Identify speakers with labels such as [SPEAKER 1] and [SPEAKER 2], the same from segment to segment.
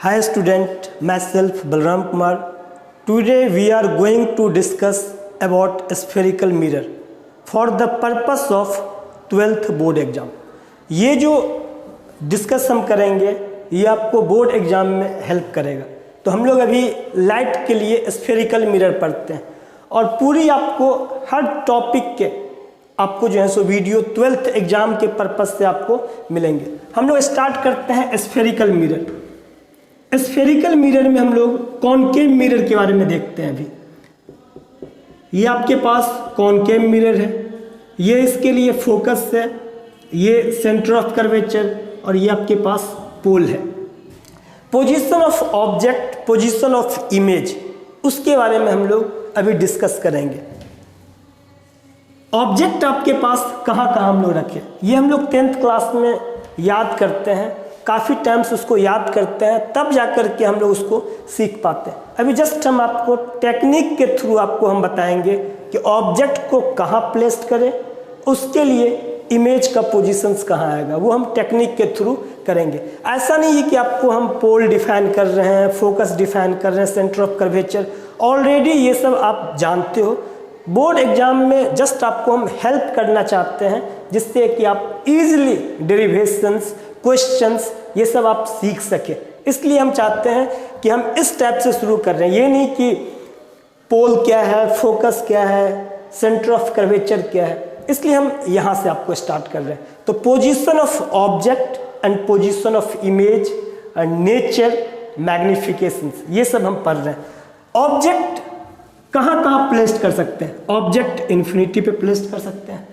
[SPEAKER 1] Hi student, myself Balram Kumar. Today we are going to discuss about spherical mirror for the purpose of 12th board exam. ये जो discuss हम करेंगे ये आपको board exam में help करेगा। तो हम लोग अभी लाइट के लिए स्फेरिकल मिरर पढ़ते हैं और पूरी आपको हर टॉपिक के आपको जो है सो वीडियो 12th एग्जाम के पर्पस से आपको मिलेंगे। हम लोग स्टार्ट करते हैं स्फेरिकल मिरर। स्फेरिकल मिरर में हम लोग कॉनकेव मिरर के बारे में देखते हैं। अभी ये आपके पास कॉनकेव मिरर है, ये इसके लिए फोकस है, ये सेंटर ऑफ कर्वेचर और ये आपके पास पोल है। Position of object, position of image, उसके बारे में हम लोग अभी डिस्कस करेंगे। ऑब्जेक्ट आपके पास कहाँ हम लोग रखें, ये हम लोग 10th क्लास में याद करते हैं, काफ़ी टाइम्स उसको याद करते हैं, तब जाकर के हम लोग उसको सीख पाते हैं। अभी जस्ट हम आपको टेक्निक के थ्रू आपको हम बताएंगे कि ऑब्जेक्ट को कहाँ प्लेस करें, उसके लिए इमेज का पोजीशंस कहाँ आएगा, वो हम टेक्निक के थ्रू करेंगे। ऐसा नहीं है कि आपको हम पोल डिफाइन कर रहे हैं, फोकस डिफाइन कर रहे हैं, सेंटर ऑफ कर्वेचर, ऑलरेडी ये सब आप जानते हो। बोर्ड एग्जाम में जस्ट आपको हम हेल्प करना चाहते हैं जिससे कि आप इजीली डेरिवेशंस, क्वेश्चंस ये सब आप सीख सके। इसलिए हम चाहते हैं कि हम इस टाइप से शुरू कर रहे हैं। ये नहीं कि पोल क्या है, फोकस क्या है, सेंटर ऑफ कर्वेचर क्या है, इसलिए हम यहाँ से आपको स्टार्ट कर रहे हैं। तो position of object and position of image and nature, magnifications, ये सब हम पढ़ रहे हैं। ऑब्जेक्ट कहाँ प्लेस्ड कर सकते हैं? ऑब्जेक्ट इन्फिनिटी पे प्लेस्ड कर सकते हैं,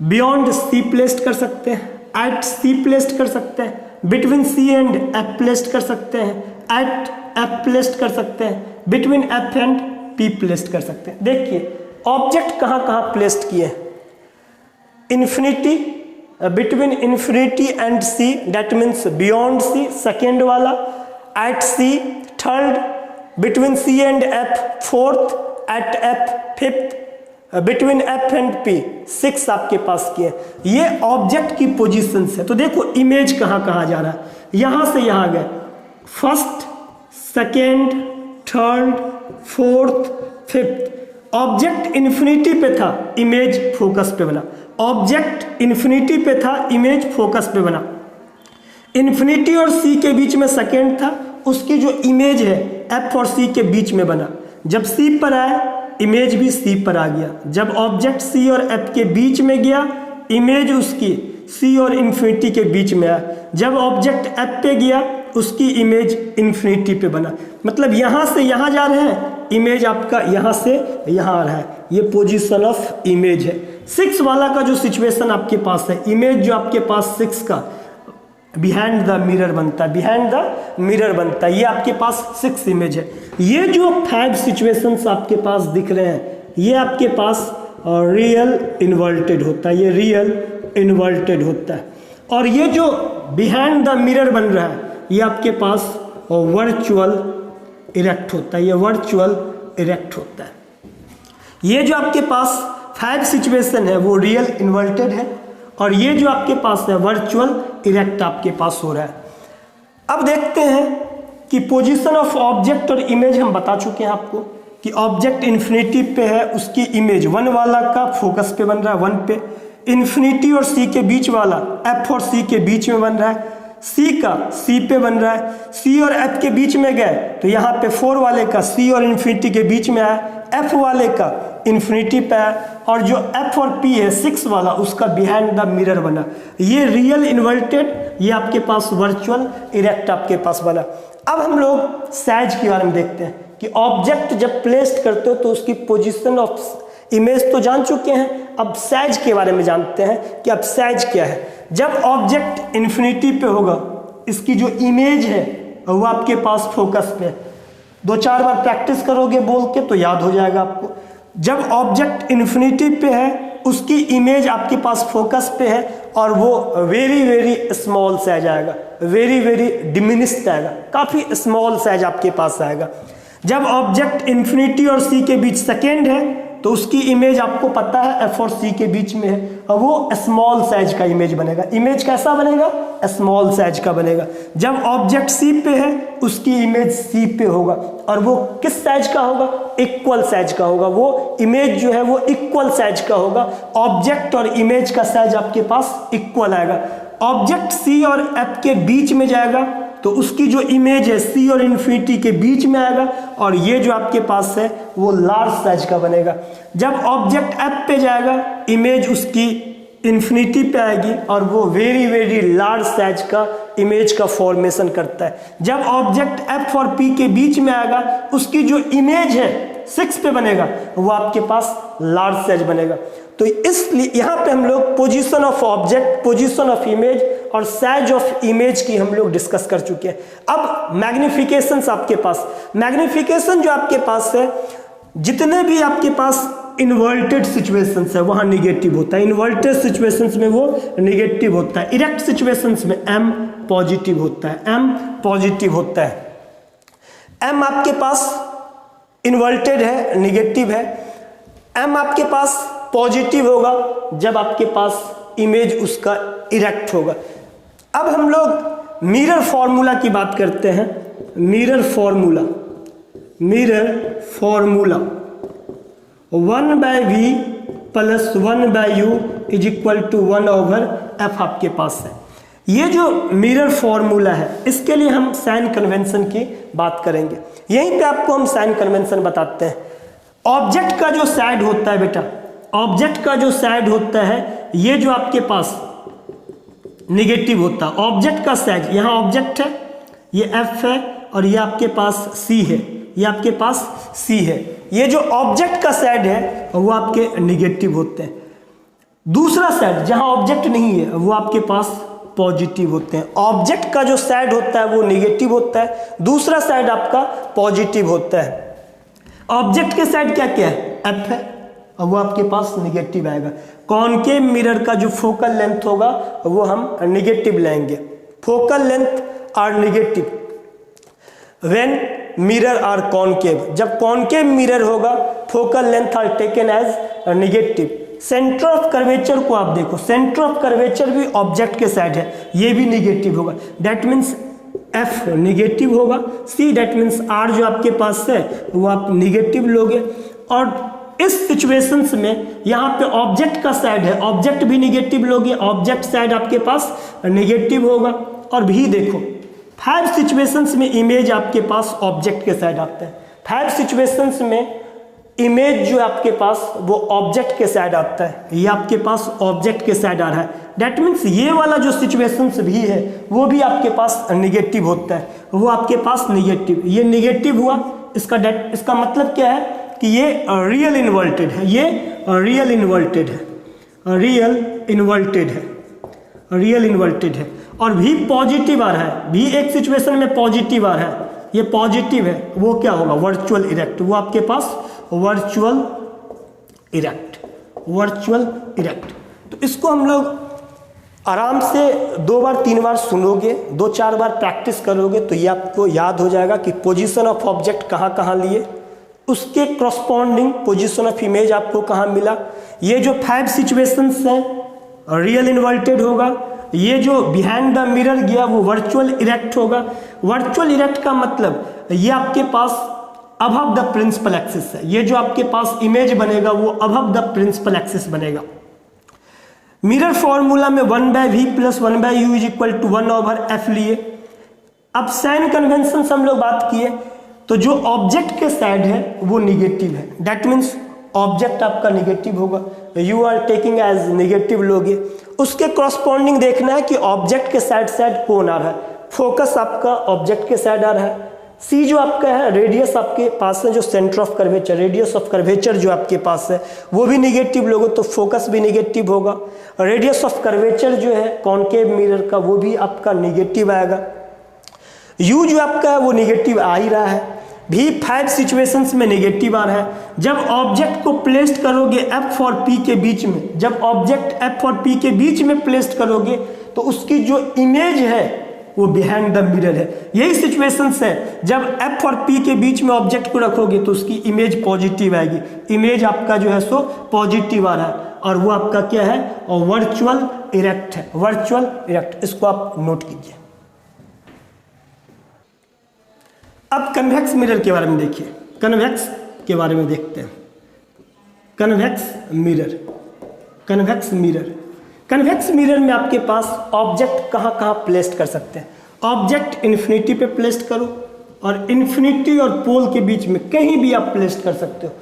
[SPEAKER 1] बियॉन्ड सी प्लेस्ड कर सकते हैं, एट सी प्लेस्ड कर सकते हैं, between C and F placed कर सकते हैं, एट एफ प्लेस्ड कर सकते हैं, between F and P placed कर सकते हैं। देखिए ऑब्जेक्ट कहाँ प्लेस्ड किए हैं। Infinity, between infinity and C, that means beyond C, second वाला, at C third, between C and F fourth, at F fifth, between F and P 6 आपके पास किए। ये ऑब्जेक्ट की पोजीशंस है। तो देखो इमेज कहाँ जा रहा है, यहाँ से यहाँ गए, first, second, third, fourth, fifth. Object infinity पे था, इमेज फोकस पे बना। ऑब्जेक्ट इन्फिनिटी पे था, इमेज फोकस पे बना। इन्फिनिटी और सी के बीच में सेकेंड था, उसकी जो इमेज है एफ और सी के बीच में बना। जब सी पर आए इमेज भी सी पर आ गया। जब ऑब्जेक्ट सी और एफ के बीच में गया, इमेज उसकी सी और इन्फिनिटी के बीच में आया। जब ऑब्जेक्ट एफ पे गया, उसकी इमेज इन्फिनिटी पे बना। मतलब यहाँ से यहाँ जा रहे हैं, इमेज आपका यहाँ से यहाँ आ रहा है। ये पोजीशन ऑफ इमेज है। 6 वाला का जो सिचुएशन आपके पास है, इमेज जो आपके पास 6 का बिहाइंड द मिरर बनता है, बिहाइंड द मिरर बनता है, ये आपके पास 6 इमेज है। ये जो 5 सिचुएशंस आपके पास दिख रहे हैं, ये आपके पास रियल इन्वर्टेड होता है, ये रियल इन्वर्टेड होता है। और ये जो बिहाइंड द मिरर बन रहा है, ये आपके पास वर्चुअल इरेक्ट होता है, ये वर्चुअल इरेक्ट होता है। ये जो आपके पास 5 सिचुएशन है वो रियल इन्वर्टेड है और ये जो आपके पास है वर्चुअल इरेक्ट आपके पास हो रहा है। अब देखते हैं कि पोजीशन ऑफ ऑब्जेक्ट और इमेज हम बता चुके हैं आपको कि ऑब्जेक्ट इन्फिनिटी पे है, उसकी इमेज 1 वाला का फोकस पे बन रहा है, 1 पे। इन्फिनिटी और सी के बीच वाला एफ और सी के बीच में बन रहा है, सी का सी पे बन रहा है। सी और एफ के बीच में गए तो यहाँ पे 4 वाले का सी और इन्फिनिटी के बीच में आया, एफ वाले का इन्फिनिटी पे आया, और जो एफ और पी है 6 वाला, उसका बिहाइंड द मिरर बना। ये रियल इन्वर्टेड, ये आपके पास वर्चुअल इरेक्ट आपके पास बना। अब हम लोग साइज के बारे में देखते हैं कि ऑब्जेक्ट जब प्लेस्ड करते हो तो उसकी पोजीशन ऑफ इमेज तो जान चुके हैं, अब साइज के बारे में जानते हैं कि अब साइज क्या है। जब ऑब्जेक्ट इन्फिनिटी पे होगा, इसकी जो इमेज है वो आपके पास फोकस पे। 2-4 बार प्रैक्टिस करोगे बोल के तो याद हो जाएगा आपको। जब ऑब्जेक्ट इन्फिनिटी पे है, उसकी इमेज आपके पास फोकस पे है और वो वेरी स्मॉल साइज आएगा, वेरी डिमिनिश्ड आएगा, काफ़ी स्मॉल साइज आपके पास आएगा। जब ऑब्जेक्ट इन्फिनिटी और सी के बीच सेकेंड है तो उसकी इमेज आपको पता है एफ और सी के बीच में है, और वो स्मॉल साइज का इमेज बनेगा। इमेज कैसा बनेगा? स्मॉल साइज का बनेगा। जब ऑब्जेक्ट सी पे है उसकी इमेज सी पे होगा, और वो किस साइज का होगा? इक्वल साइज का होगा। वो इमेज जो है वो इक्वल साइज का होगा। ऑब्जेक्ट और इमेज का साइज आपके पास इक्वल आएगा। ऑब्जेक्ट सी और एफ के बीच में जाएगा तो उसकी जो इमेज है सी और इन्फिनिटी के बीच में आएगा, और ये जो आपके पास है वो लार्ज साइज का बनेगा। जब ऑब्जेक्ट एफ पे जाएगा इमेज उसकी इन्फिनिटी पे आएगी, और वो वेरी वेरी लार्ज साइज का इमेज का फॉर्मेशन करता है। जब ऑब्जेक्ट एफ और पी के बीच में आएगा उसकी जो इमेज है 6 पे बनेगा, वो आपके पास लार्ज साइज बनेगा। तो इसलिए यहाँ पे हम लोग position of object, position of image और साइज ऑफ इमेज की हम लोग डिस्कस कर चुके हैं। अब मैग्निफिकेशन आपके पास, मैग्निफिकेशन जो आपके पास है, जितने भी आपके पास इन्वर्टेड सिचुएशंस है वहाँ निगेटिव होता है। इन्वर्टेड सिचुएशंस में वो निगेटिव होता है। इरेक्ट सिचुएशंस में एम पॉजिटिव होता है, एम पॉजिटिव होता है। एम आपके पास इन्वर्टेड है, निगेटिव है। एम आपके पास पॉजिटिव होगा जब आपके पास इमेज उसका इरेक्ट होगा। अब हम लोग मिरर फॉर्मूला की बात करते हैं। Mirror formula, mirror formula 1/v plus 1/u is equal to 1/f आपके पास है। ये जो मिरर फॉर्मूला है इसके लिए हम साइन कन्वेंशन की बात करेंगे। यहीं पे आपको हम साइन कन्वेंशन बताते हैं। ऑब्जेक्ट का जो साइड होता है बेटा, ऑब्जेक्ट का जो साइड होता है ये जो आपके पास निगेटिव होता है। ऑब्जेक्ट का साइड, यहाँ ऑब्जेक्ट है, ये एफ है, और ये आपके पास सी है, ये आपके पास सी है। ये जो ऑब्जेक्ट का साइड है वो आपके निगेटिव होते हैं। दूसरा साइड जहाँ ऑब्जेक्ट नहीं है वो आपके पास पॉजिटिव होते हैं। ऑब्जेक्ट का जो साइड होता है वो निगेटिव होता है, दूसरा साइड आपका पॉजिटिव होता है। ऑब्जेक्ट के साइड क्या क्या है? एफ है, और वो आपके पास निगेटिव आएगा। कॉनकेव मिरर का जो फोकल लेंथ होगा वो हम निगेटिव लेंगे। Focal length are negative when mirror are concave. जब कॉनकेव मिरर होगा focal length are taken as negative. Centre of curvature को आप देखो, सेंटर ऑफ कर्वेचर भी ऑब्जेक्ट के साइड है, ये भी निगेटिव होगा। दैट मीन्स एफ निगेटिव होगा। सी दैट मीन्स आर जो आपके पास है वो आप निगेटिव लोगे। और इस सिचुएशंस में यहाँ पे ऑब्जेक्ट का साइड है, ऑब्जेक्ट भी निगेटिव लोगे, ऑब्जेक्ट साइड आपके पास निगेटिव होगा। और भी देखो 5 सिचुएशंस में इमेज आपके पास ऑब्जेक्ट के साइड आता है। 5 सिचुएशंस में इमेज जो आपके पास वो ऑब्जेक्ट के साइड आता है, ये आपके पास ऑब्जेक्ट के साइड आ रहा है। दैट मीन्स ये वाला जो सिचुएशंस भी है वो भी आपके पास निगेटिव होता है, वो आपके पास निगेटिव, ये निगेटिव हुआ। इसका मतलब क्या है कि ये रियल इन्वर्टेड है, ये रियल इन्वर्टेड है, रियल इन्वर्टेड है, रियल इन्वर्टेड है। और भी पॉजिटिव आ रहा है, भी एक सिचुएशन में पॉजिटिव आ रहा है, ये पॉजिटिव है, वो क्या होगा? वर्चुअल इरेक्ट, वो आपके पास वर्चुअल इरेक्ट, वर्चुअल इरेक्ट। तो इसको हम लोग आराम से 2 बार 3 बार सुनोगे, 2-4 बार प्रैक्टिस करोगे तो ये आपको याद हो जाएगा कि पोजीशन ऑफ ऑब्जेक्ट कहाँ कहाँ लिए, उसके करस्पॉन्डिंग पोजीशन ऑफ इमेज आपको कहाँ मिला। ये जो 5 सिचुएशंस हैं रियल इन्वर्टेड होगा, ये जो बिहाइंड द मिरर गया वो वर्चुअल इरेक्ट होगा। वर्चुअल इरेक्ट का मतलब ये आपके पास अबव द प्रिंसिपल एक्सिस है, ये जो आपके पास इमेज बनेगा वो अबव द प्रिंसिपल एक्सिस बनेगा। मिरर फॉर्मूला में 1/v plus 1/u is equal to 1/f लिए। अब साइन कन्वेंशन हम लोग बात किए, तो जो ऑब्जेक्ट के साइड है वो निगेटिव है। दैट मीन्स ऑब्जेक्ट आपका निगेटिव होगा, you are taking as negative लोगे। उसके करस्पॉन्डिंग देखना है कि ऑब्जेक्ट के साइड कौन आ रहा है। फोकस आपका ऑब्जेक्ट के साइड आ रहा है। सी जो आपका है, रेडियस आपके पास है, जो centre of curvature, radius of curvature जो आपके पास है वो भी निगेटिव लोगे तो फोकस भी निगेटिव होगा। रेडियस ऑफ कर्वेचर जो है कॉनकेव मिरर का वो भी आपका निगेटिव आएगा। यू जो आपका है वो निगेटिव आ ही रहा है, भी 5 सिचुएशंस में निगेटिव आ रहा है। जब ऑब्जेक्ट को प्लेस्ड करोगे एफ और पी के बीच में, जब ऑब्जेक्ट एफ और पी के बीच में प्लेस्ड करोगे तो उसकी जो इमेज है वो बिहाइंड द मिरर है। यही सिचुएशंस है, जब F और P के बीच में ऑब्जेक्ट को रखोगे तो उसकी इमेज पॉजिटिव आएगी, इमेज आपका जो है सो पॉजिटिव आ रहा है, और वो आपका क्या है, और वर्चुअल इरेक्ट है, वर्चुअल इरेक्ट, इसको आप नोट कीजिए। अब कन्वेक्स मिरर के बारे में देखिए, कन्वेक्स के बारे में देखते हैं। Convex mirror, convex mirror, convex mirror में आपके पास ऑब्जेक्ट कहाँ कहाँ प्लेस्ड कर सकते हैं। ऑब्जेक्ट इन्फिनिटी पे प्लेस्ड करो, और इन्फिनिटी और पोल के बीच में कहीं भी आप प्लेस्ड कर सकते हो।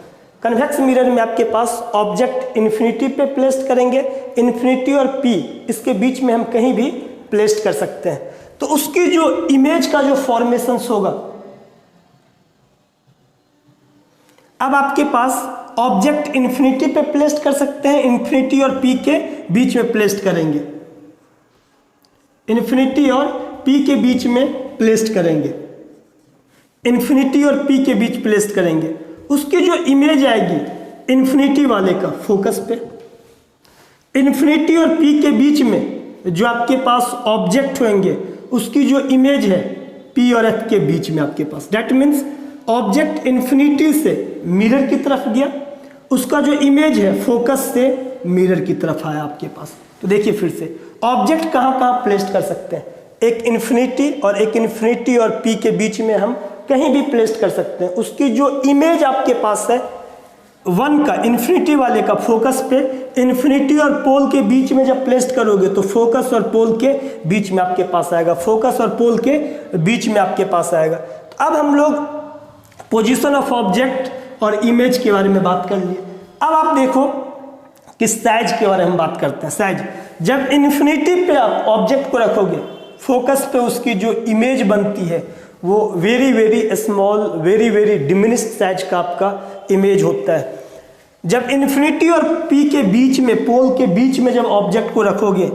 [SPEAKER 1] कन्वेक्स मिरर में आपके पास ऑब्जेक्ट इन्फिनिटी पे प्लेस्ड करेंगे, इन्फिनिटी और P इसके बीच में हम कहीं भी प्लेस्ड कर सकते हैं, तो उसकी जो इमेज का जो फॉर्मेशंस होगा, अब आपके पास ऑब्जेक्ट इन्फिनिटी पे प्लेस्ड कर सकते हैं, इन्फिनिटी और P के बीच में प्लेस्ड करेंगे, इन्फिनिटी और P के बीच में प्लेस्ड करेंगे, इन्फिनिटी और P के बीच प्लेस्ड करेंगे, उसकी जो इमेज आएगी इन्फिनिटी वाले का फोकस पे, इन्फिनिटी और P के बीच में जो आपके पास ऑब्जेक्ट होंगे उसकी जो इमेज है P और F के बीच में आपके पास, दैट मीन्स ऑब्जेक्ट इन्फिनिटी से मिरर की तरफ गया, उसका जो इमेज है फोकस से मिरर की तरफ आया आपके पास। तो देखिए फिर से ऑब्जेक्ट कहाँ कहाँ प्लेस्ड कर सकते हैं, एक इन्फिनिटी और P के बीच में हम कहीं भी प्लेस्ड कर सकते हैं, उसकी जो इमेज आपके पास है वन का, इन्फिनिटी वाले का फोकस पे, इन्फिनिटी और पोल के बीच में जब प्लेस्ड करोगे तो फोकस और पोल के बीच में आपके पास आएगा, फोकस और पोल के बीच में आपके पास आएगा। तो अब हम लोग पोजीशन ऑफ ऑब्जेक्ट और इमेज के बारे में बात कर लिए। अब आप देखो कि साइज के बारे में बात करते हैं। साइज, जब इन्फिनिटी पे आप ऑब्जेक्ट को रखोगे फोकस पे, उसकी जो इमेज बनती है वो very very small, very very diminished size का आपका इमेज होता है। जब इन्फिनिटी और P के बीच में, पोल के बीच में जब ऑब्जेक्ट को रखोगे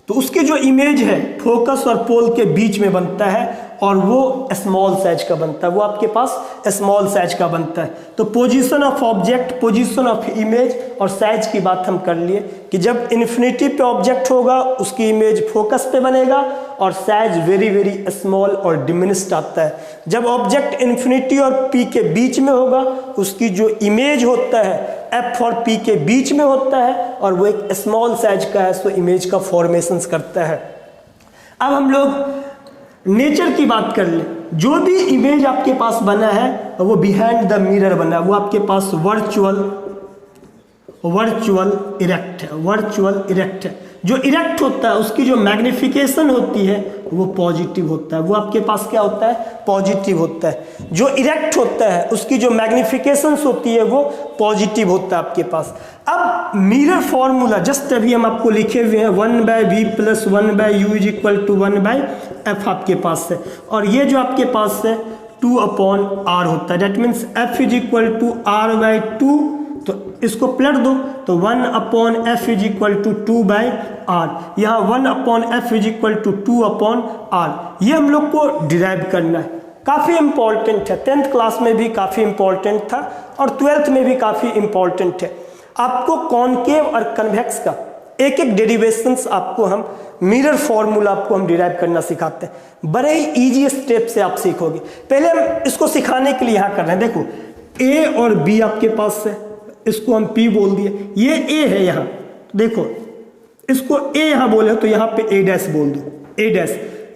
[SPEAKER 1] तो उसकी जो इमेज है फोकस और पोल के बीच में बनता है, और वो स्मॉल साइज का बनता है, वो आपके पास स्मॉल साइज का बनता है। तो position of object, position of image और साइज की बात हम कर लिए कि जब इन्फिनिटी पे ऑब्जेक्ट होगा उसकी इमेज फोकस पे बनेगा और साइज वेरी वेरी स्मॉल और डिमिनिश्ड आता है। जब ऑब्जेक्ट इन्फिनिटी और P के बीच में होगा उसकी जो इमेज होता है F और P के बीच में होता है, और वो एक स्मॉल साइज का है, सो इमेज का फॉर्मेशंस करता है। अब हम लोग नेचर की बात कर ले, जो भी इमेज आपके पास बना है वो बिहाइंड द मिरर बना है, वो आपके पास वर्चुअल इरेक्ट है, वर्चुअल इरेक्ट है। जो इरेक्ट होता है उसकी जो मैग्निफिकेशन होती है वो पॉजिटिव होता है, वो आपके पास क्या होता है, पॉजिटिव होता है। जो इरेक्ट होता है उसकी जो मैग्निफिकेशंस होती है वो पॉजिटिव होता है आपके पास। अब मिरर फॉर्मूला जस्ट अभी हम आपको लिखे हुए हैं, 1/v + 1/u = 1/f आपके पास है, और ये जो आपके पास है 2/r होता है, दैट मीन्स f = r/2। तो इसको पलट दो तो 1/f = 2/r, यहाँ 1/f = 2/r। ये हम लोग को डिराइव करना है, काफ़ी इंपॉर्टेंट है, 10th क्लास में भी काफ़ी इंपॉर्टेंट था और 12th में भी काफ़ी इंपॉर्टेंट है। आपको कॉनकेव और कन्वेक्स का एक एक डेरिवेशंस आपको हम मिरर फॉर्मूला आपको हम डिराइव करना सिखाते हैं, बड़े ही ईजी स्टेप से आप सीखोगे। पहले हम इसको सिखाने के लिए यहाँ कर रहे हैं, देखो A और B आपके पास है, इसको हम P बोल दिए, ये A है, यहाँ देखो इसको A यहाँ बोले तो यहाँ पे A' बोल दो, A'।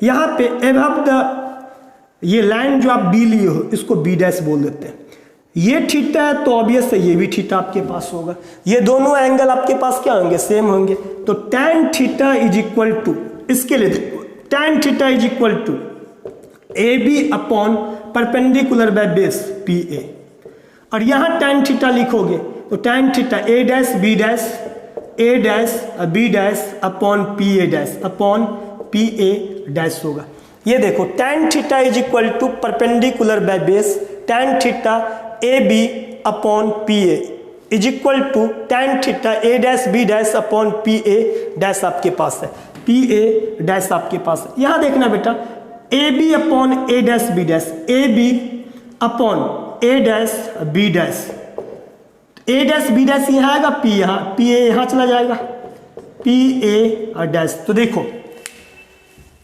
[SPEAKER 1] यहाँ पे अबव द ये लाइन जो आप B लिए हो इसको B' बोल देते हैं। ये थीटा है तो ऑब्वियस है ये भी थीटा आपके पास होगा, ये दोनों एंगल आपके पास क्या होंगे, सेम होंगे। तो tan थीटा = इसके लिए देखो tan theta = AB perpendicular by base PA, और यहाँ tan थीटा लिखोगे तो tan theta A' B' PA' होगा। ये देखो tan theta = perpendicular by base tan theta AB PA = tan theta A' B' PA' आपके पास है, PA' आपके पास है। यहाँ देखना बेटा AB A' B' AB A' B' यहाँ आएगा, P यहाँ, PA यहाँ चला जाएगा, PA'। तो देखो AB A' B' यहाँ आएगा, P यहाँ, PA यहाँ चला जाएगा, PA'। तो देखो AB A' B' यहाँ आएगा, P यहाँ, PA यहाँ चला जाएगा, PA'। तो देखो AB A' B' यहाँ आएगा, P यहाँ, PA यहाँ चला जाएगा, PA'। तो देखो AB A' B' यहाँ आएगा, P यहाँ, PA यहाँ चला जाएगा, PA'। तो देखो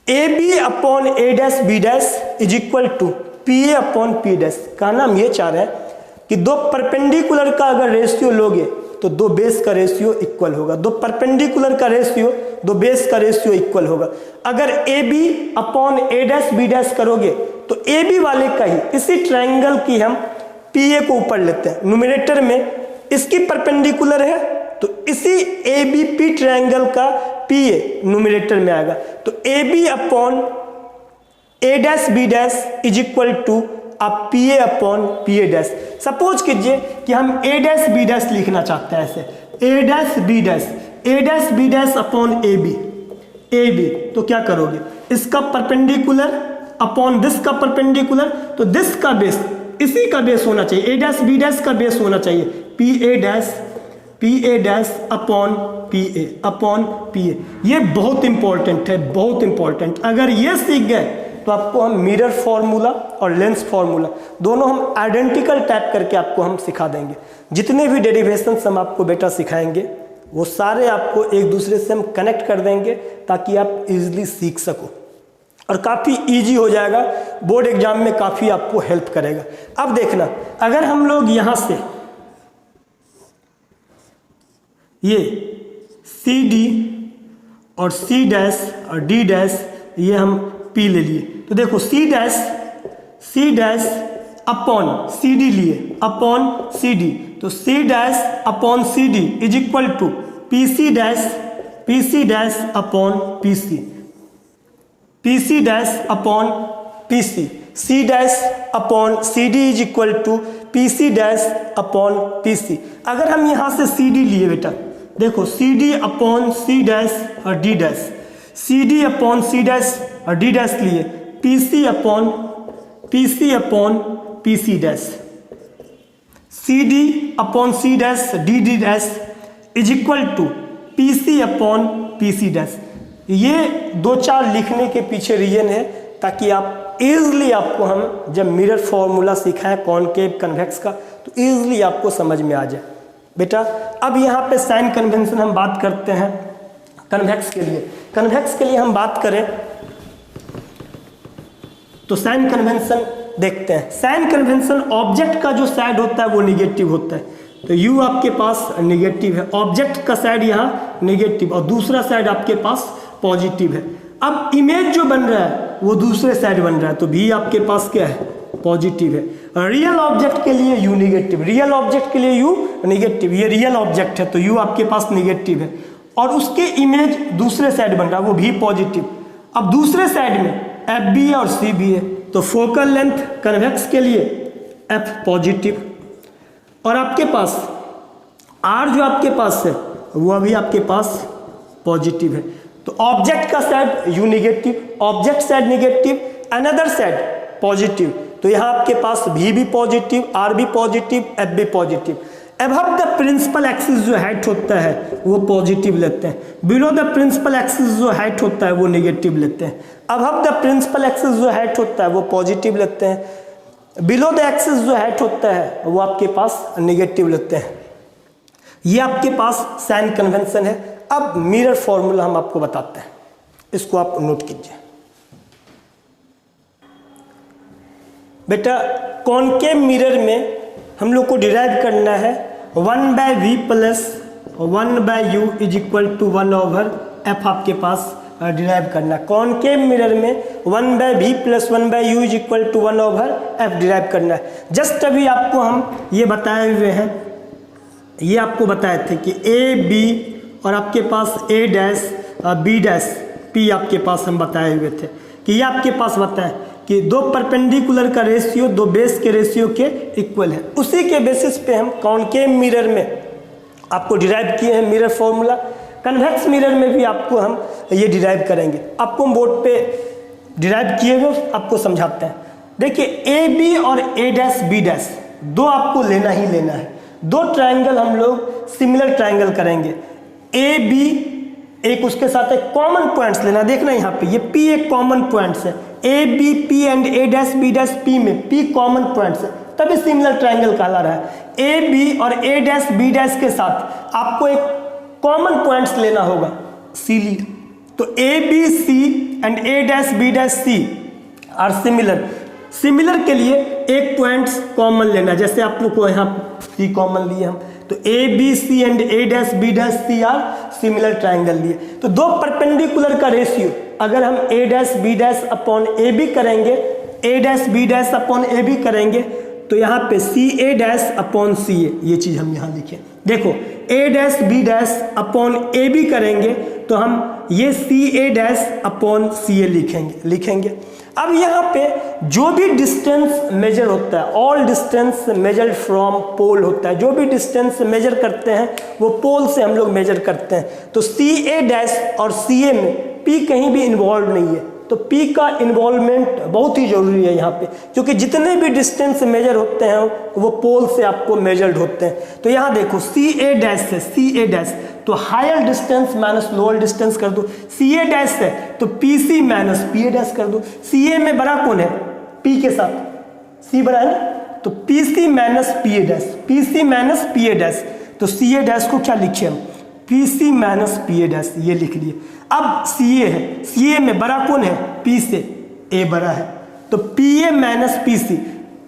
[SPEAKER 1] A B upon A dash B dash is equal to P A upon P dash. कहना हम ये चाह रहे हैं कि दो परपेंडिकुलर का अगर रेशियो लोगे तो दो बेस का रेशियो इक्वल होगा, दो परपेंडिकुलर का रेशियो दो बेस का रेशियो इक्वल होगा। अगर A B upon A dash B dash करोगे तो ए बी वाले का ही इसी ट्रायंगल की हम पी ए को ऊपर लेते हैं, न्यूमरेटर में इसकी परपेंडिकुलर है तो इसी ए बी पी ट्रायंगल का पी ए न्यूमरेटर में आएगा। तो A B upon A dash B dash is equal to आप P A upon P A dash. Suppose कीजिए कि हम ए डैश बी डैश लिखना चाहते हैं ऐसे, A dash B dash upon A B, तो क्या करोगे, इसका परपेंडिकुलर अपॉन दिस का परपेंडिकुलर, तो दिस का बेस इसी का बेस होना चाहिए, ए डैश बी डैश का बेस होना चाहिए P A dash upon P A. ये बहुत इंपॉर्टेंट है, बहुत इंपॉर्टेंट। अगर ये सीख गए तो आपको हम मिरर फॉर्मूला और लेंस फॉर्मूला दोनों हम आइडेंटिकल टाइप करके आपको हम सिखा देंगे। जितने भी डेरिवेशंस हम आपको बेटा सिखाएंगे वो सारे आपको एक दूसरे से हम कनेक्ट कर देंगे ताकि आप इजीली सीख सको और काफ़ी इजी हो जाएगा, बोर्ड एग्जाम में काफ़ी आपको हेल्प करेगा। अब देखना, अगर हम लोग यहाँ से ये सी डी और सी डैश और डी डैश ये हम पी ले लिए, तो देखो C dash upon C D लिए अपॉन सी डी, तो C dash upon C D is equal to P C dash upon P C dash upon P C dash upon C D is equal to P C dash upon P C. अगर हम यहाँ से C D लिए बेटा, देखो C D upon C dash और D dash, C D upon C dash और D dash लिए, P C upon P C dash, C D upon C dash D D dash is equal to P C upon P C dash. ये दो चार लिखने के पीछे reason है ताकि आप इजीली आपको हम जब मिरर फॉर्मूला सिखाएं कॉनकेव कन्वेक्स का तो इजीली आपको समझ में आ जाए बेटा। अब यहाँ पे साइन कन्वेंशन हम बात करते हैं कन्वेक्स के लिए। कन्वेक्स के लिए हम बात करें तो साइन कन्वेंशन देखते हैं। साइन कन्वेंशन ऑब्जेक्ट का जो साइड होता है वो निगेटिव होता है, तो u आपके पास निगेटिव है, ऑब्जेक्ट का साइड यहाँ निगेटिव और दूसरा साइड आपके पास पॉजिटिव है। अब इमेज जो बन रहा है वो दूसरे साइड बन रहा है, तो v आपके पास क्या है, पॉजिटिव है। रियल ऑब्जेक्ट के लिए u निगेटिव, रियल ऑब्जेक्ट के लिए u निगेटिव, ये रियल ऑब्जेक्ट है तो u आपके पास निगेटिव है और उसके इमेज दूसरे साइड बन रहा है वो भी पॉजिटिव। अब दूसरे साइड में एफ भी है और सी भी है, तो फोकल लेंथ कन्वेक्स के लिए एफ पॉजिटिव और आपके पास आर जो आपके पास है वो अभी आपके पास पॉजिटिव है। तो ऑब्जेक्ट का side U negative, object side negative, another side positive, तो यहाँ आपके पास भी पॉजिटिव, आर भी पॉजिटिव, एफ भी positive. Above the principal axis जो हाइट होता है वो पॉजिटिव लेते हैं, बिलो द प्रिंसिपल एक्सिस जो हाइट होता है वो नेगेटिव लेते हैं। अबव द प्रिंसिपल एक्सिस जो हाइट होता है वो पॉजिटिव लेते हैं, बिलो द एक्सिस जो हाइट होता है वो आपके पास नेगेटिव लेते हैं। ये आपके पास साइन कन्वेंशन है। अब मिरर फॉर्मूला हम आपको बताते हैं, इसको आप नोट कीजिए बेटा। कॉनकेव मिरर में हम लोग को डिराइव करना है 1/v plus 1/u is equal to 1/f आपके पास डिराइव करना है। कॉनकेव मिरर में 1/v plus 1/u is equal to 1/f derive करना है। जस्ट अभी आपको हम ये बताए हुए हैं, ये आपको बताए थे कि ए बी और आपके पास ए डैश बी डैश पी आपके पास हम बताए हुए थे कि ये आपके पास बताएं कि दो परपेंडिकुलर का रेशियो दो बेस के रेशियो के इक्वल है। उसी के बेसिस पे हम कॉनकेव मिरर में आपको डिराइव किए हैं मिरर फॉर्मूला। कन्वेक्स मिरर में भी आपको हम ये डिराइव करेंगे, आपको हम बोर्ड पे डिराइव किए हुए आपको समझाते हैं। देखिए ए बी और ए डैश बी डैश दो आपको लेना ही लेना है। दो ट्रायंगल हम लोग सिमिलर ट्रायंगल करेंगे, ए बी एक उसके साथ एक कॉमन पॉइंट्स लेना। देखना यहाँ पे ये P एक कॉमन पॉइंट्स है, A B P and A dash B dash P में P कॉमन पॉइंट्स है तभी सिमिलर ट्रायंगल कहला रहा है। ए बी और ए डैश बी डैश के साथ आपको एक कॉमन पॉइंट्स लेना होगा, C लिए, तो A B C and A dash B dash C are similar. Similar के लिए एक पॉइंट्स कॉमन लेना, जैसे आप लोग को यहाँ सी कॉमन लिए हम, तो A B C and A dash B dash C are similar triangle लिए। तो दो परपेंडिकुलर का रेशियो अगर हम A dash B dash upon A B करेंगे, A dash B dash upon A B करेंगे, तो यहाँ पे सी ए डैश अपॉन सी ए, ये चीज़ हम यहाँ लिखें। देखो A dash B dash upon A B करेंगे तो हम ये सी ए डैश अपॉन सी ए लिखेंगे। अब यहाँ पे जो भी डिस्टेंस मेजर होता है, all distance measure from pole होता है, जो भी डिस्टेंस मेजर करते हैं वो पोल से हम लोग मेजर करते हैं। तो सी ए डैश और सी ए में पी कहीं भी इन्वॉल्व नहीं है, तो P का इन्वॉल्वमेंट बहुत ही जरूरी है यहाँ पे, क्योंकि जितने भी डिस्टेंस मेजर होते हैं वो पोल से आपको मेजर्ड होते हैं। तो यहाँ देखो सी ए डैश है, सी ए डैश, तो higher distance minus lower distance कर दो। सी ए डैश है तो P C minus P A dash कर दो। सी ए में बड़ा कौन है? P के साथ C बड़ा है ना, तो P C minus P A dash, P C minus P A dash. तो सी ए डैश को क्या लिखे हम? P C minus P A dash, ये लिख लिए। अब सी ए है, सी ए में बड़ा कौन है? पी से ए बड़ा है, तो P A minus P C,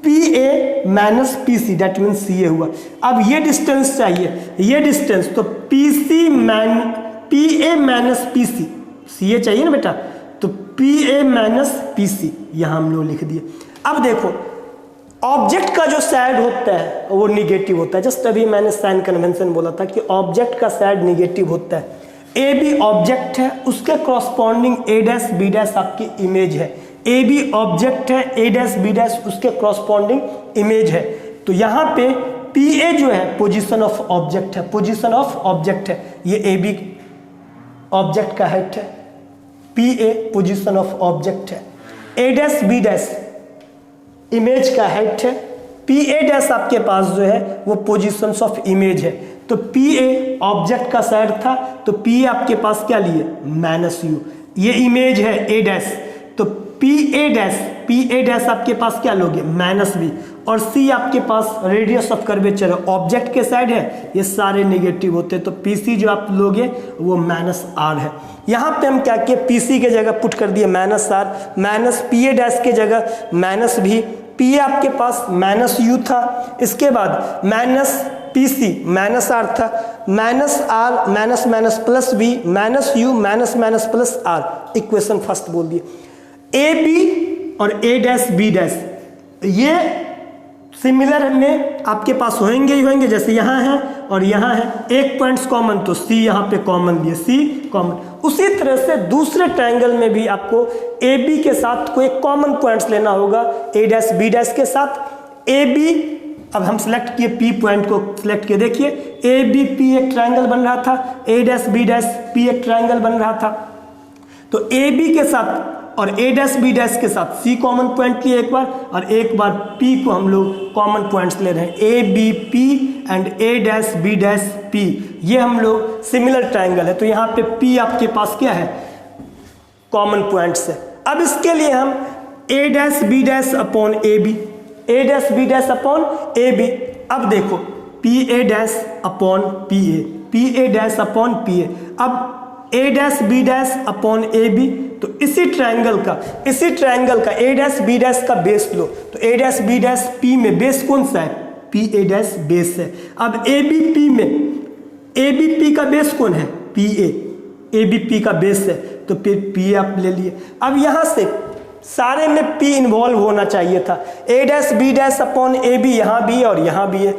[SPEAKER 1] P A minus P C, that means C A हुआ। अब ये डिस्टेंस चाहिए, ये डिस्टेंस, तो P C P A minus P C, C A चाहिए ना बेटा, तो P A minus P C यहाँ हम लोग लिख दिए। अब देखो ऑब्जेक्ट का जो साइड होता है वो निगेटिव होता है। जस्ट अभी मैंने साइन कन्वेंशन बोला था कि ऑब्जेक्ट का साइड निगेटिव होता है। ए बी ऑब्जेक्ट है, उसके कॉरस्पॉन्डिंग ए डैश बी डैश आपकी इमेज है। ए बी ऑब्जेक्ट है, ए डैश बी डैश उसके कॉरस्पॉन्डिंग इमेज है। तो यहाँ पे पी ए जो है पोजीशन ऑफ ऑब्जेक्ट है, पोजीशन ऑफ ऑब्जेक्ट है, ये ए बी ऑब्जेक्ट का हाइट है, P A position of object है, A dash B dash image का हाइट है, पी ए डैश आपके पास जो है वो पोजीशंस ऑफ इमेज है। तो पी ए ऑब्जेक्ट का साइड था, तो पी ए आपके पास क्या लिए? Minus you. ये इमेज है ए डैश, तो पी ए डैश आपके पास क्या लोगे? Minus V. और सी आपके पास रेडियस ऑफ कर्वेचर है, ऑब्जेक्ट के साइड है, ये सारे नेगेटिव होते हैं, तो पी सी जो आप लोगे वो माइनस आर है। यहाँ पे हम क्या किए? पी सी के जगह पुट कर दिए minus R, minus P A dash के जगह माइनस भी, पी ए आपके पास माइनस यू था, इसके बाद minus P C minus R था, minus R minus minus plus B, minus U minus minus plus R, equation first बोल दिए। ए बी और ए डैश बी डैश ये सिमिलर में आपके पास होंगे ही होंगे, जैसे यहाँ है और यहाँ है, एक पॉइंट्स कॉमन, तो सी यहाँ पे कॉमन लिए, सी कॉमन। उसी तरह से दूसरे ट्रायंगल में भी आपको ए बी के साथ कोई कॉमन पॉइंट्स लेना होगा, ए डैश बी डैश के साथ। ए बी अब हम सेलेक्ट किए, पी पॉइंट को सिलेक्ट किए, देखिए ए बी पी एक ट्रायंगल बन रहा था, A dash B dash P एक ट्रायंगल बन रहा था। तो ए बी के साथ और ए डैश बी डैश के साथ सी कॉमन पॉइंट लिए एक बार, और एक बार पी को हम लोग कॉमन पॉइंट्स ले रहे हैं, A B P and A dash B dash P, ये हम लोग सिमिलर ट्रायंगल है। तो यहाँ पे पी आपके पास क्या है? कॉमन पॉइंट्स है। अब इसके लिए हम A dash B dash upon A B, A dash B dash upon A B. अब देखो P A dash upon P A, P A dash upon P A. अब A dash B dash upon A B, तो इसी triangle का A dash B dash का base लो, तो A dash B dash P में बेस कौन सा है? पी ए डैश बेस है। अब ए बी पी में ए बी पी का बेस कौन है? पी ए बी पी का बेस है, तो फिर पी आप ले लिए। अब यहाँ से सारे में पी इन्वॉल्व होना चाहिए था, A dash B dash upon A B यहाँ भी है और यहाँ भी है,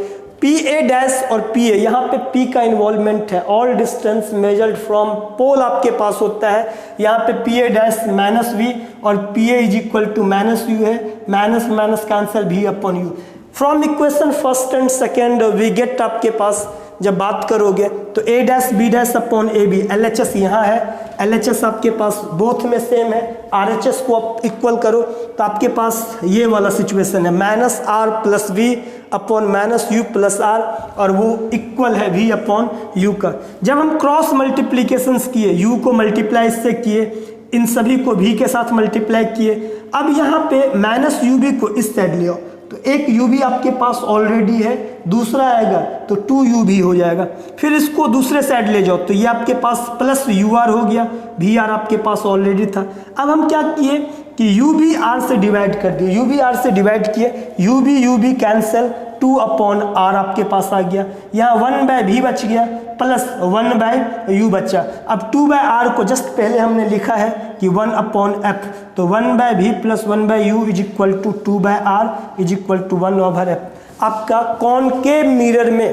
[SPEAKER 1] पी ए डैश और पी ए, यहाँ पे पी का इन्वॉल्वमेंट है, all distance measured from pole आपके पास होता है। यहाँ पे P A dash minus V और P A is equal to minus U है, माइनस माइनस कैंसल भी upon U. From equation first and second we get आपके पास जब बात करोगे तो A dash B dash upon A B, L H S यहाँ है, एल एच एस आपके पास बोथ में सेम है, आर एच एस को आप इक्वल करो तो आपके पास ये वाला सिचुएशन है, minus R plus V upon minus U plus R, और वो इक्वल है वी अपॉन यू का। जब हम क्रॉस मल्टीप्लीकेशंस किए, यू को मल्टीप्लाई इससे किए, इन सभी को भी के साथ मल्टीप्लाई किए। अब यहाँ पे माइनस यू बी को इस साइड ले आओ, तो एक UV आपके पास ऑलरेडी है, दूसरा आएगा तो 2UV हो जाएगा। फिर इसको दूसरे साइड ले जाओ तो ये आपके पास प्लस UR हो गया, VR आपके पास ऑलरेडी था। अब हम क्या किए कि UV R से डिवाइड कर दिए, UV R से डिवाइड किए, UV कैंसिल, 2/R आपके पास आ गया, यहाँ 1/V बच गया प्लस 1/U बचा। अब 2/R को जस्ट पहले हमने लिखा है कि 1/F, तो 1/V plus 1/U is equal to 2/R is equal to 1/F। आपका कॉनकेव मिरर में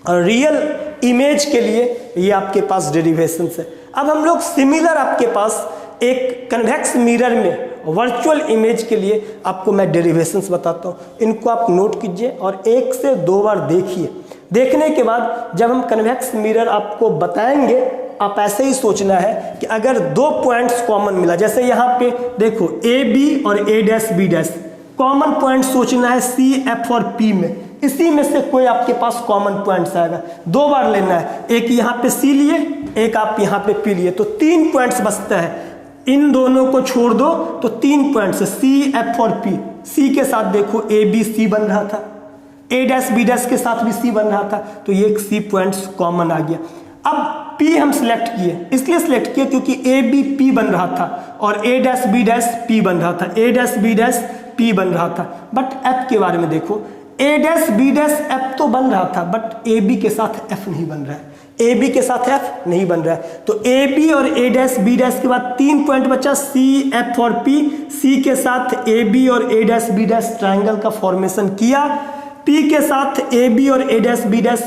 [SPEAKER 1] रियल इमेज के लिए ये आपके पास डेरिवेशंस है। अब हम लोग सिमिलर आपके पास एक कन्वेक्स मिरर में वर्चुअल इमेज के लिए आपको मैं डेरिवेशंस बताता हूँ, इनको आप नोट कीजिए और 1 से 2 बार देखिए। देखने के बाद जब हम कन्वेक्स मिरर आपको बताएंगे, आप ऐसे ही सोचना है कि अगर 2 पॉइंट्स कॉमन मिला, जैसे यहाँ पे देखो AB और A', B', कॉमन पॉइंट सोचना है C, F और P में, इसी में से कोई आपके पास कॉमन पॉइंट्स आएगा, 2 बार लेना है, एक यहाँ पे C लिए, एक आप यहाँ पे P लिए, तो 3 पॉइंट्स बचता है। इन दोनों को छोड़ दो तो 3 पॉइंट्स C, F और P। C के साथ देखो ABC बन रहा था, A', B' के साथ भी C बन रहा था, तो ये एक C पॉइंट्स कॉमन आ गया। अब P हम सिलेक्ट किए, इसलिए सिलेक्ट किए क्योंकि AB P बन रहा था और A', B' P बन रहा था, A', B' P बन रहा था। बट F के बारे में देखो, A', B' F तो बन रहा था, बट AB के साथ F नहीं बन रहा है, AB के साथ F नहीं बन रहा है। तो AB और A', B' के बाद 3 पॉइंट बचा C, F और P। C के साथ AB और A', B' ट्रायंगल का फॉर्मेशन किया, P के साथ AB और A', B'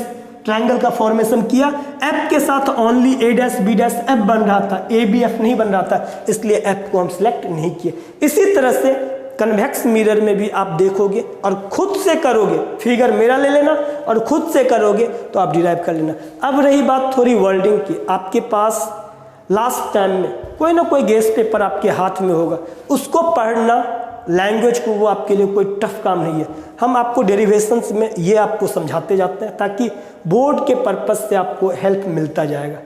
[SPEAKER 1] ट्रायंगल का फॉर्मेशन किया, F के साथ ओनली A', B' F बन रहा था, AB F नहीं बन रहा था, इसलिए F को हम सिलेक्ट नहीं किए। इसी तरह से कन्वेक्स मिरर में भी आप देखोगे और खुद से करोगे, फिगर मेरा ले लेना और खुद से करोगे तो आप डिराइव कर लेना। अब रही बात थोड़ी वर्डिंग की, आपके पास लास्ट टाइम में कोई ना कोई गेस्ट पेपर आपके हाथ में होगा, उसको पढ़ना, लैंग्वेज को, वो आपके लिए कोई टफ काम नहीं है। हम आपको डेरिवेशंस में ये आपको समझाते जाते हैं ताकि बोर्ड के पर्पज से आपको हेल्प मिलता जाएगा।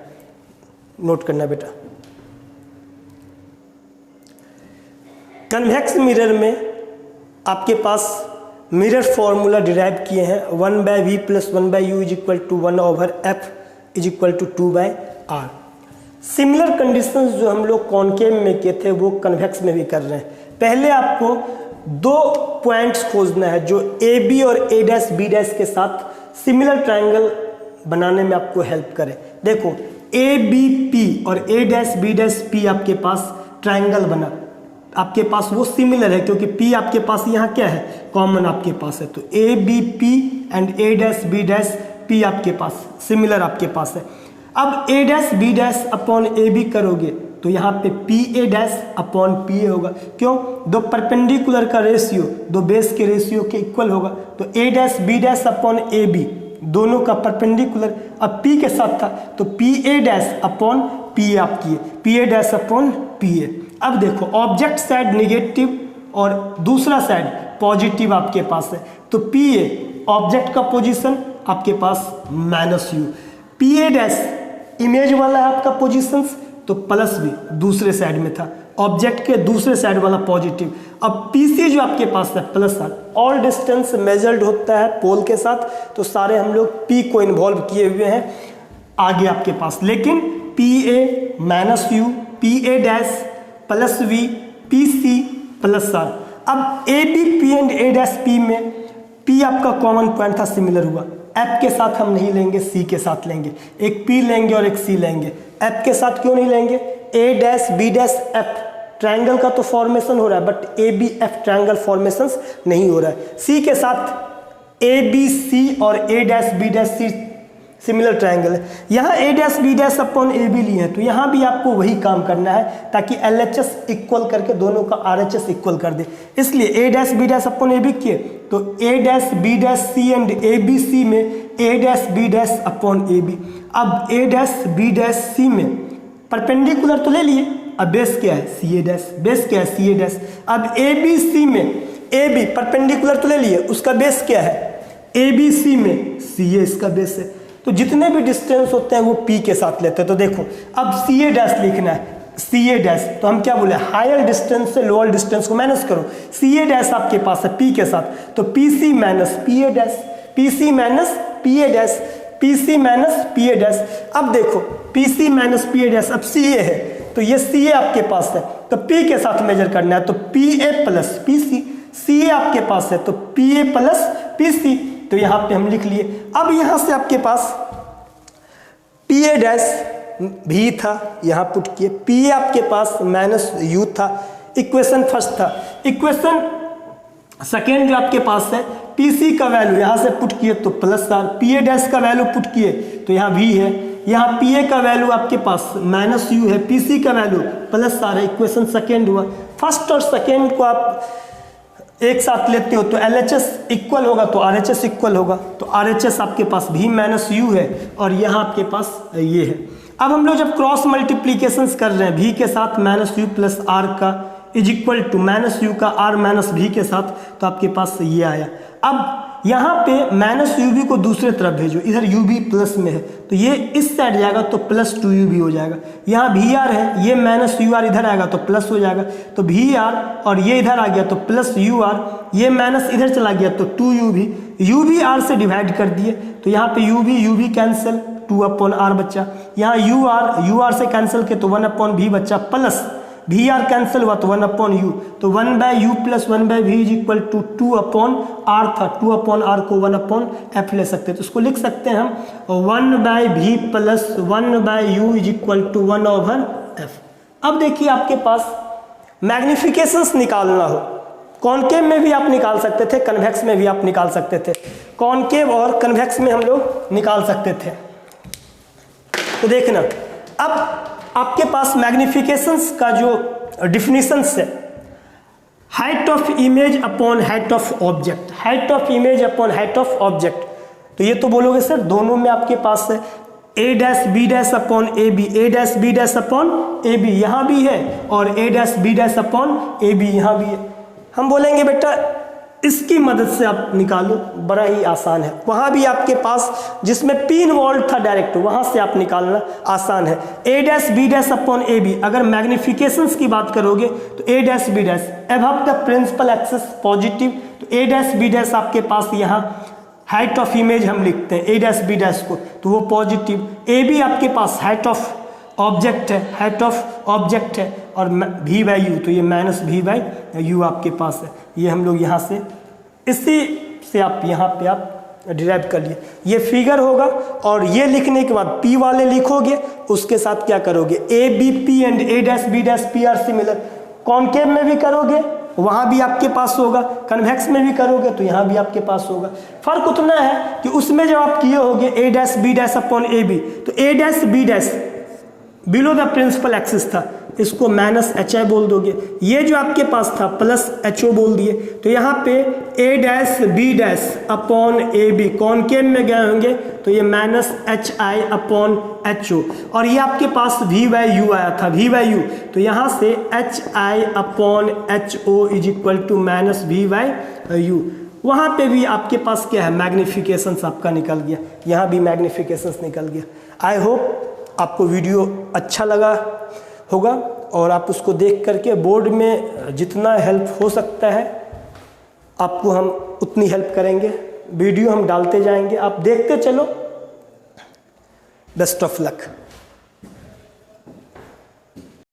[SPEAKER 1] नोट करना बेटा, कन्वेक्स मिरर में आपके पास मिरर फॉर्मूला डिराइव किए हैं, 1/V plus 1/U is equal to 1/F is equal to 2/R। Similar conditions जो हम लोग कॉनकेव में किए थे वो कन्वेक्स में भी कर रहे हैं। पहले आपको 2 पॉइंट्स खोजना है जो AB और A', B' के साथ सिमिलर ट्रायंगल बनाने में आपको हेल्प करे। देखो ABP और A', B' P आपके पास ट्रायंगल बना, आपके पास वो सिमिलर है क्योंकि P आपके पास यहाँ क्या है, कॉमन आपके पास है, तो ABP and A', B' P आपके पास सिमिलर आपके पास है। अब A', B' अपॉन AB करोगे तो यहाँ पे PA' अपॉन PA होगा, क्यों, 2 परपेंडिकुलर का रेशियो 2 बेस के रेशियो के इक्वल होगा, तो A', B' अपॉन AB दोनों का परपेंडिकुलर। अब P के साथ था तो PA' अपॉन PA आप किए, PA' अपॉन PA। अब देखो ऑब्जेक्ट साइड निगेटिव और दूसरा साइड पॉजिटिव आपके पास है, तो PA ऑब्जेक्ट का पोजीशन आपके पास -U, PA' इमेज वाला है आपका पोजीशंस, तो +V दूसरे साइड में था, ऑब्जेक्ट के दूसरे साइड वाला पॉजिटिव। अब PC जो आपके पास है +R, ऑल डिस्टेंस मेजर्ड होता है पोल के साथ, तो सारे हम लोग P को इन्वॉल्व किए हुए हैं आगे आपके पास, लेकिन PA -U, PA' +V, PC +R। अब ABP एंड A', में P आपका कॉमन पॉइंट था, सिमिलर हुआ, F के साथ हम नहीं लेंगे, C के साथ लेंगे, एक P लेंगे और एक C लेंगे। F के साथ क्यों नहीं लेंगे, A', B' F ट्रायंगल का तो फॉर्मेशन हो रहा है बट ABF ट्रायंगल फॉर्मेशन नहीं हो रहा है। C के साथ ABC और A', B' C similar triangle है, यहाँ A', B' अपॉन AB लिए हैं, तो यहाँ भी आपको वही काम करना है ताकि LHS इक्वल करके दोनों का RHS इक्वल कर दे, इसलिए A', B' अपॉन AB किए, तो A', B' C and ABC में A', B' अपॉन AB। अब A', B' C में परपेंडिकुलर तो ले लिए, अब बेस क्या है CA', बेस क्या है CA'। अब ABC में AB परपेंडिकुलर तो ले लिए, उसका बेस क्या है ABC में CA इसका बेस है, तो जितने भी डिस्टेंस होते हैं वो P के साथ लेते हैं। तो देखो अब CA' लिखना है, सी ए डैश, तो हम क्या बोले, हायर डिस्टेंस से लोअर डिस्टेंस को माइनस करो। सी ए डैश आपके पास है पी के साथ, तो P C minus P A dash, P C minus P A dash, P C minus P A dash. अब देखो P C minus P A dash, अब सी ए है तो ये सी ए आपके पास है तो पी के साथ मेजर करना है, तो P A plus P C, C A आपके पास है तो P A plus P C, तो यहाँ पे हम लिख लिए। अब यहाँ से आपके पास पी ए डैश भी था, यहाँ पुट किए, पी ए आपके पास माइनस यू था, इक्वेशन फर्स्ट था। इक्वेशन सेकेंड जो आपके पास है, पी सी का वैल्यू यहाँ से पुट किए तो plus R, P A dash का वैल्यू पुट किए तो यहाँ वी है, यहाँ पी ए का वैल्यू आपके पास माइनस यू है, पी सी का वैल्यू प्लस आर है, इक्वेशन सेकेंड हुआ। फर्स्ट और सेकेंड को आप एक साथ लेते हो तो LHS इक्वल होगा तो RHS इक्वल होगा, तो RHS आपके पास भी माइनस यू है और यहाँ आपके पास ये है। अब हम लोग जब क्रॉस मल्टीप्लीकेशंस कर रहे हैं भी के साथ माइनस यू प्लस आर का is equal to minus U का आर माइनस भी के साथ, तो आपके पास ये आया। अब यहाँ पे माइनस यू बी को दूसरे तरफ भेजो, इधर यू बी प्लस में है तो ये इस साइड जाएगा तो प्लस टू यू बी हो जाएगा। यहाँ भी आर है, ये माइनस यू आर इधर आएगा तो प्लस हो जाएगा, तो भी आर और ये इधर आ गया तो प्लस यू आर, ये माइनस इधर चला गया तो टू यू बी आर से डिवाइड कर दिए तो यहाँ पे U V cancel, two upon R बच्चा, यहाँ यू आर से कैंसिल के तो वन अपॉन भी बच्चा, प्लस भी आर कैंसिल हुआ तो वन अपॉन यू, तो one by U plus one by V is equal to two upon R था, टू अपॉन आर को वन अपॉन एफ ले सकते हैं, तो उसको लिख सकते हैं हम one by V plus one by U is equal to one over F. अब देखिए आपके पास मैग्निफिकेशंस निकालना हो, कॉनकेव में भी आप निकाल सकते थे, कन्वेक्स में भी आप निकाल सकते थे, कॉनकेव और कन्वेक्स में हम लोग निकाल सकते थे। तो देखना अब आपके पास मैग्निफिकेशंस का जो डिफिनीशंस है, height of image upon height of object, height of image upon height of object, तो ये तो बोलोगे सर दोनों में आपके पास है A dash B dash upon A B, A dash B dash upon A B यहाँ भी है और A dash B dash upon A B यहाँ भी है। हम बोलेंगे बेटा इसकी मदद से आप निकालो, बड़ा ही आसान है। वहाँ भी आपके पास जिसमें पी इन्वॉल्व था डायरेक्ट, वहाँ से आप निकालना आसान है। A dash B dash upon A B, अगर मैग्निफिकेशंस की बात करोगे तो A dash B dash above the principal axis positive, तो ए डैश बी डैश आपके पास यहाँ हाइट ऑफ इमेज हम लिखते हैं ए डैश बी डैश को, तो वो पॉजिटिव। ए बी आपके पास हाइट ऑफ ऑब्जेक्ट है, हाइट ऑफ ऑब्जेक्ट है, और भी बाई यू, तो ये माइनस भी बाई यू आपके पास है। ये हम लोग यहाँ से इसी से आप यहाँ पे आप डिराइव कर लिए, ये फिगर होगा। और ये लिखने के बाद पी वाले लिखोगे, उसके साथ क्या करोगे, A B P and A dash B dash P are similar. Concave में भी करोगे वहाँ भी आपके पास होगा, कन्वेक्स में भी करोगे तो यहाँ भी आपके पास होगा। फर्क उतना है कि उसमें जब आप किए होगे A dash B dash upon A B, तो A dash B dash below the principal axis था, इसको माइनस एच आई बोल दोगे। ये जो आपके पास था प्लस एच ओ बोल दिए, तो यहाँ पे A dash B dash upon A B, concave में गए होंगे तो ये minus H I upon H O, और ये आपके पास वी बाई यू आया था, वी बाई यू, तो यहाँ से H I upon H O is equal to minus V by U. वहाँ पे भी आपके पास क्या है, मैग्निफिकेशंस आपका निकल गया, यहाँ भी मैग्निफिकेशंस निकल गया। आई होप आपको वीडियो अच्छा लगा होगा और आप उसको देख करके बोर्ड में जितना हेल्प हो सकता है आपको हम उतनी हेल्प करेंगे। वीडियो हम डालते जाएंगे, आप देखते चलो। Best of luck.